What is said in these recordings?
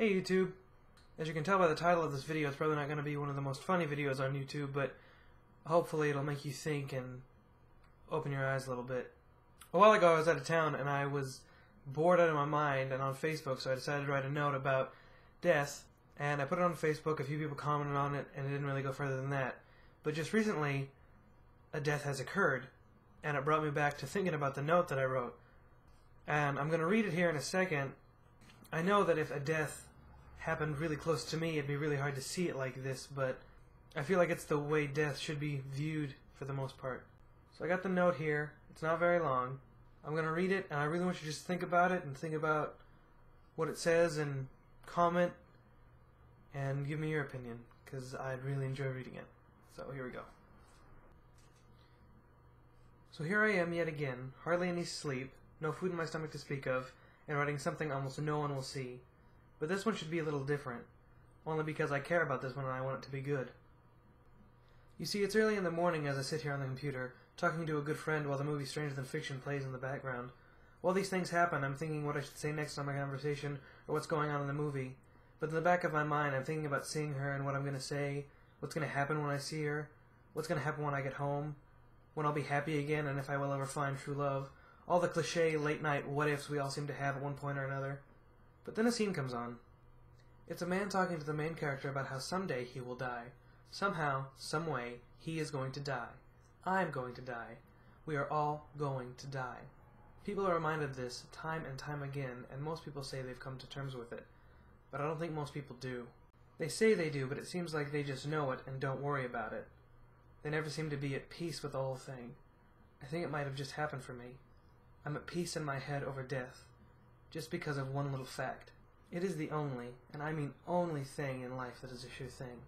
Hey YouTube! As you can tell by the title of this video, it's probably not going to be one of the most funny videos on YouTube, but hopefully it'll make you think and open your eyes a little bit. A while ago I was out of town and I was bored out of my mind and on Facebook, so I decided to write a note about death, and I put it on Facebook. A few people commented on it, and it didn't really go further than that. But just recently, a death has occurred, and it brought me back to thinking about the note that I wrote. And I'm going to read it here in a second. I know that if a death happened really close to me, it'd be really hard to see it like this, but I feel like it's the way death should be viewed for the most part. So I got the note here. It's not very long. I'm going to read it, and I really want you to just think about it and think about what it says and comment and give me your opinion, because I'd really enjoy reading it. So here we go. So here I am yet again, hardly any sleep, no food in my stomach to speak of, and writing something almost no one will see. But this one should be a little different, only because I care about this one and I want it to be good. You see, it's early in the morning as I sit here on the computer, talking to a good friend while the movie Stranger Than Fiction plays in the background. While these things happen, I'm thinking what I should say next on my conversation, or what's going on in the movie. But in the back of my mind, I'm thinking about seeing her and what I'm going to say, what's going to happen when I see her, what's going to happen when I get home, when I'll be happy again, and if I will ever find true love. All the cliché late-night what-ifs we all seem to have at one point or another. But then a scene comes on. It's a man talking to the main character about how someday he will die. Somehow, someway, he is going to die. I'm going to die. We are all going to die. People are reminded of this time and time again, and most people say they've come to terms with it. But I don't think most people do. They say they do, but it seems like they just know it and don't worry about it. They never seem to be at peace with the whole thing. I think it might have just happened for me. I'm at peace in my head over death, just because of one little fact. It is the only, and I mean only thing in life that is a sure thing.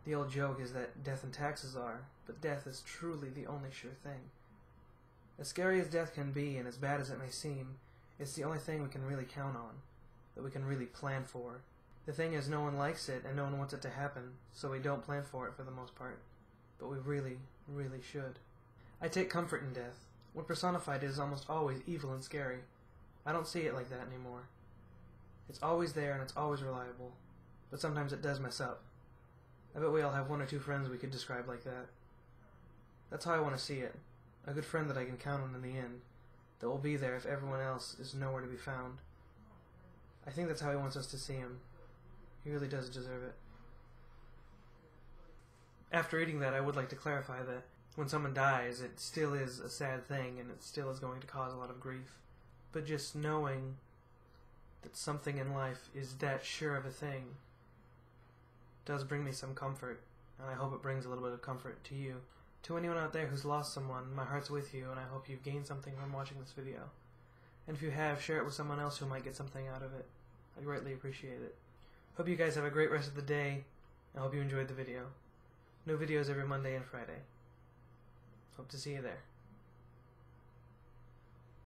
The old joke is that death and taxes are, but death is truly the only sure thing. As scary as death can be, and as bad as it may seem, it's the only thing we can really count on, that we can really plan for. The thing is, no one likes it, and no one wants it to happen, so we don't plan for it for the most part. But we really, really should. I take comfort in death. When personified, it is almost always evil and scary. I don't see it like that anymore. It's always there and it's always reliable, but sometimes it does mess up. I bet we all have one or two friends we could describe like that. That's how I want to see it. A good friend that I can count on in the end, that will be there if everyone else is nowhere to be found. I think that's how he wants us to see him. He really does deserve it. After reading that, I would like to clarify that when someone dies, it still is a sad thing, and it still is going to cause a lot of grief. But just knowing that something in life is that sure of a thing does bring me some comfort, and I hope it brings a little bit of comfort to you. To anyone out there who's lost someone, my heart's with you, and I hope you've gained something from watching this video. And if you have, share it with someone else who might get something out of it. I'd greatly appreciate it. Hope you guys have a great rest of the day. I hope you enjoyed the video. New videos every Monday and Friday. Hope to see you there.